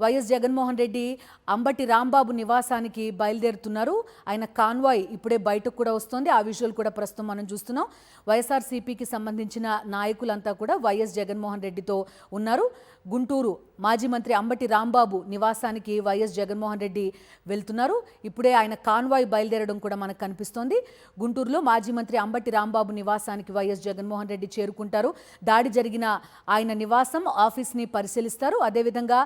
YS Jaganmohan Reddy Ambati Rambabu నివాసానికి బయలుదేరుతున్నారు. ఆయన convoy ఇప్పుడే బయటకు కూడా వస్తోంది. ఆ విజువల్ కూడా ప్రస్తుతం మనం చూస్తున్నాం. వైఎస్ఆర్సీపీకి సంబంధించిన నాయకులంతా కూడా వైఎస్ జగన్మోహన్ రెడ్డితో ఉన్నారు. గుంటూరు మాజీ మంత్రి అంబటి రాంబాబు నివాసానికి వైఎస్ జగన్మోహన్ రెడ్డి వెళ్తున్నారు. ఇప్పుడే ఆయన కాన్వాయ్ బయలుదేరడం కూడా మనకు కనిపిస్తోంది. గుంటూరులో మాజీ మంత్రి అంబటి రాంబాబు నివాసానికి వైఎస్ జగన్మోహన్ రెడ్డి చేరుకుంటారు. దాడి జరిగిన ఆయన నివాసం ఆఫీస్ని పరిశీలిస్తారు. అదేవిధంగా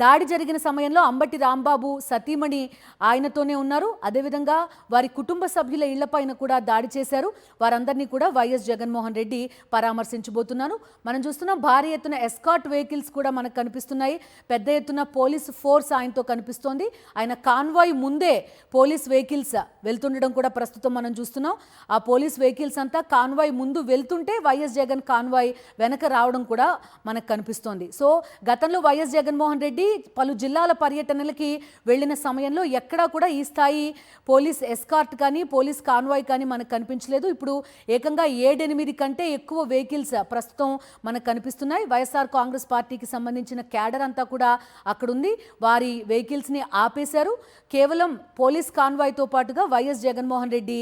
దాడి జరిగిన సమయంలో అంబటి రాంబాబు సతీమణి ఆయనతోనే ఉన్నారు. అదేవిధంగా వారి కుటుంబ సభ్యుల ఇళ్లపైన కూడా దాడి చేశారు. వారందరినీ కూడా వైఎస్ జగన్మోహన్ రెడ్డి పరామర్శించబోతున్నారు. మనం చూస్తున్నాం భారీ ఎత్తున ఎస్కార్ట్ వెహికల్స్ కూడా మనకు కనిపిస్తున్నాయి. పెద్ద ఎత్తున పోలీస్ ఫోర్స్ ఆయనతో కనిపిస్తోంది. ఆయన కాన్వాయ్ ముందే పోలీస్ వెహికల్స్ వెళ్తుండడం కూడా ప్రస్తుతం మనం చూస్తున్నాం. ఆ పోలీస్ వెహికల్స్ అంతా కాన్వాయ్ ముందు వెళ్తుంటే వైఎస్ జగన్ కాన్వాయ్ వెనక రావడం కూడా మనకు కనిపిస్తోంది. సో గతంలో వైఎస్ జగన్మోహన్ రెడ్డి పలు జిల్లాల పర్యటనలకి వెళ్లిన సమయంలో ఎక్కడా కూడా ఈ స్థాయి పోలీస్ ఎస్కార్ట్ కానీ పోలీస్ కాన్వాయ్ కానీ మనకు కనిపించలేదు. ఇప్పుడు ఏకంగా 7-8 కంటే ఎక్కువ వెహికల్స్ ప్రస్తుతం మనకు కనిపిస్తున్నాయి. వైఎస్ఆర్ కాంగ్రెస్ పార్టీకి సంబంధించిన క్యాడర్ అంతా కూడా అక్కడ ఉంది. వారి వెహికల్స్ని ఆపేశారు. కేవలం పోలీస్ కాన్వాయ్తో పాటుగా వైఎస్ జగన్మోహన్ రెడ్డి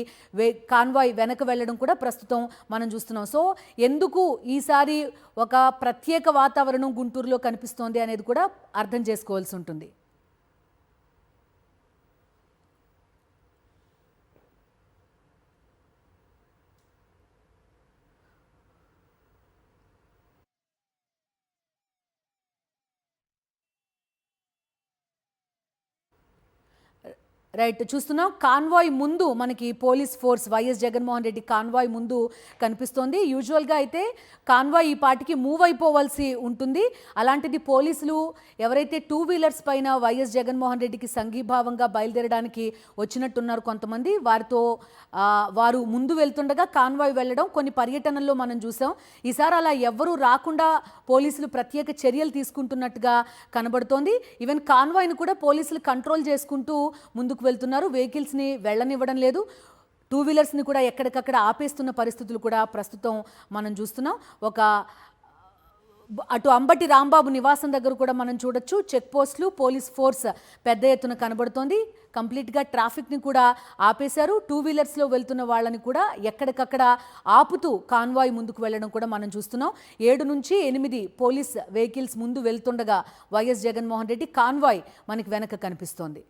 కాన్వాయ్ వెనక వెళ్లడం కూడా ప్రస్తుతం మనం చూస్తున్నాం. సో ఎందుకు ఈసారి ఒక ప్రత్యేక వాతావరణం గుంటూరులో కనిపిస్తోంది అనేది కూడా అర్థం చేసుకోవాల్సి ఉంటుంది. రైట్, చూస్తున్నాం కాన్వాయ్ ముందు మనకి police force YS Jaganmohan Reddy convoy ముందు కనిపిస్తోంది. యూజువల్గా అయితే కాన్వాయ్ ఈ పాటికి మూవ్ అయిపోవాల్సి ఉంటుంది. అలాంటిది పోలీసులు ఎవరైతే 2 వీలర్స్ పైన వైఎస్ జగన్మోహన్ రెడ్డికి సంఘీభావంగా బయలుదేరడానికి వచ్చినట్టున్నారు కొంతమంది, వారు ముందు వెళ్తుండగా కాన్వాయ్ వెళ్ళడం కొన్ని పర్యటనల్లో మనం చూసాం. ఈసారి అలా ఎవ్వరూ రాకుండా పోలీసులు ప్రత్యేక చర్యలు తీసుకుంటున్నట్టుగా కనబడుతోంది. ఈవెన్ కాన్వాయ్ను కూడా పోలీసులు కంట్రోల్ చేసుకుంటూ ముందుకు వెళ్తున్నారు. వెహికల్స్ని వెళ్ళనివ్వడం లేదు. 2 వీలర్స్ని కూడా ఎక్కడికక్కడ ఆపేస్తున్న పరిస్థితులు కూడా ప్రస్తుతం మనం చూస్తున్నాం. అటు అంబటి రాంబాబు నివాసం దగ్గర కూడా మనం చూడొచ్చు చెక్ పోస్టులు పోలీస్ ఫోర్స్ పెద్ద ఎత్తున కనబడుతోంది. కంప్లీట్గా ట్రాఫిక్ని కూడా ఆపేశారు. 2 వీలర్స్లో వెళ్తున్న వాళ్ళని కూడా ఎక్కడికక్కడ ఆపుతూ కాన్వాయ్ ముందుకు వెళ్ళడం కూడా మనం చూస్తున్నాం. 7 నుంచి 8 పోలీస్ వెహికల్స్ ముందు వెళ్తుండగా వైఎస్ జగన్మోహన్ రెడ్డి కాన్వాయ్ మనకి వెనక కనిపిస్తోంది.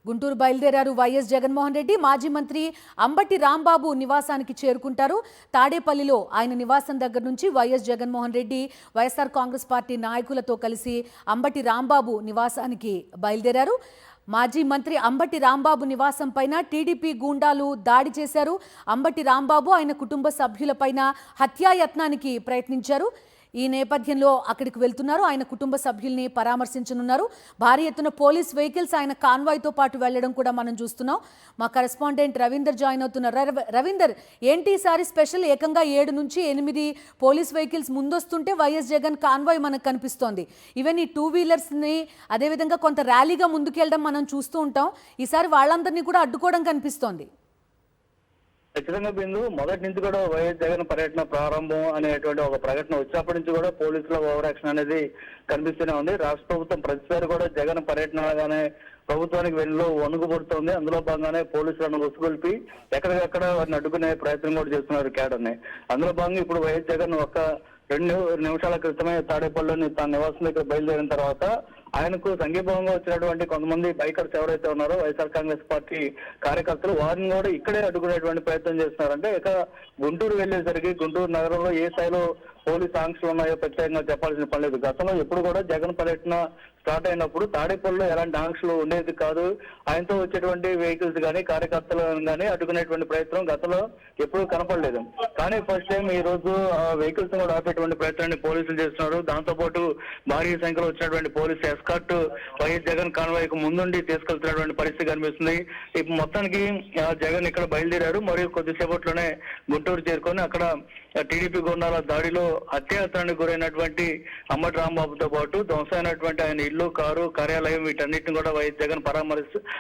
గుంటూరు బయలుదేరారు వైఎస్ జగన్మోహన్ రెడ్డి. మాజీ మంత్రి అంబటి రాంబాబు నివాసానికి చేరుకుంటారు. తాడేపల్లిలో ఆయన నివాసం దగ్గర నుంచి వైఎస్ జగన్మోహన్ రెడ్డి వైఎస్ఆర్ కాంగ్రెస్ పార్టీ నాయకులతో కలిసి అంబటి రాంబాబు నివాసానికి బయలుదేరారు. మాజీ మంత్రి అంబటి రాంబాబు నివాసం పైన టీడీపీ గూండాలు దాడి చేశారు. అంబటి రాంబాబు ఆయన కుటుంబ సభ్యులపైన హత్యాయత్నానికి ప్రయత్నించారు. ఈ నేపథ్యంలో అక్కడికి వెళ్తున్నారు. ఆయన కుటుంబ సభ్యుల్ని పరామర్శించనున్నారు. భారీ ఎత్తున పోలీస్ వెహికల్స్ ఆయన కాన్వాయ్తో పాటు వెళ్లడం కూడా మనం చూస్తున్నాం. మా కరెస్పాండెంట్ రవీందర్ జాయిన్ అవుతున్నారు. రవీందర్, ఏంటి ఈసారి స్పెషల్? ఏకంగా 7 నుంచి 8 పోలీస్ వెహికల్స్ ముందొస్తుంటే వైఎస్ జగన్ కాన్వాయ్ మనకు కనిపిస్తోంది. ఈవెన్ ఈ 2 వీలర్స్ని అదేవిధంగా కొంత ర్యాలీగా ముందుకెళ్ళడం మనం చూస్తూ ఉంటాం. ఈసారి వాళ్ళందరినీ కూడా అడ్డుకోవడం కనిపిస్తోంది. ఖచ్చితంగా బిందు మొదటి నుంచి కూడా వైఎస్ జగన్ పర్యటన ప్రారంభం అనేటువంటి ఒక ప్రకటన వచ్చినప్పటి నుంచి కూడా పోలీసుల ఓవర్ యాక్షన్ అనేది కనిపిస్తూనే ఉంది. రాష్ట్ర ప్రభుత్వం ప్రతిసారి కూడా జగన్ పర్యటనగానే ప్రభుత్వానికి వెళ్ళి వణుకుపడుతోంది. అందులో భాగంగానే పోలీసులను ఉసుగొల్పి ఎక్కడికక్కడ వారిని అడ్డుకునే ప్రయత్నం కూడా చేస్తున్నారు క్యాడర్ని. అందులో భాగంగా ఇప్పుడు వైఎస్ జగన్ 2 నిమిషాల క్రితమే తాడేపల్లిలోని తన నివాసం దగ్గర బయలుదేరిన తర్వాత ఆయనకు సంఘీభావంగా వచ్చినటువంటి కొంతమంది బైకర్స్ ఎవరైతే ఉన్నారో వైఎస్ఆర్ కాంగ్రెస్ పార్టీ కార్యకర్తలు వారిని కూడా ఇక్కడే అడ్డుకునేటువంటి ప్రయత్నం చేస్తున్నారంటే ఇక గుంటూరు వెళ్లేసరికి గుంటూరు నగరంలో ఏ స్థాయిలో పోలీస్ ఆంక్షలు ఉన్నాయో ప్రత్యేకంగా చెప్పాల్సిన పని లేదు. గతంలో ఎప్పుడు కూడా జగన్ పర్యటన స్టార్ట్ అయినప్పుడు తాడేపల్లిలో ఎలాంటి ఆంక్షలు ఉండేది కాదు. ఆయనతో వచ్చేటువంటి వెహికల్స్ కానీ కార్యకర్తలను కానీ అడ్డుకునేటువంటి ప్రయత్నం గతంలో ఎప్పుడూ కనపడలేదు. కానీ ఫస్ట్ టైం ఈ రోజు వెహికల్స్ కూడా ఆపేటువంటి ప్రయత్నాన్ని పోలీసులు చేస్తున్నారు. దాంతో పాటు భారీ సంఖ్యలో వచ్చినటువంటి police escort YS Jagan convoy కు ముందుండి తీసుకెళ్తున్నటువంటి పరిస్థితి కనిపిస్తుంది. ఇప్పుడు మొత్తానికి జగన్ ఇక్కడ బయలుదేరారు. మరియు కొద్దిసేపట్లోనే గుంటూరు చేరుకొని అక్కడ టీడీపీ గుండాల దాడిలో అత్యాచారానికి గురైనటువంటి అంబటి రాంబాబుతో పాటు ధ్వంసమైనటువంటి ఆయన ఇల్లు, కారు, కార్యాలయం వీటన్నిటిని కూడా వైఎస్ జగన్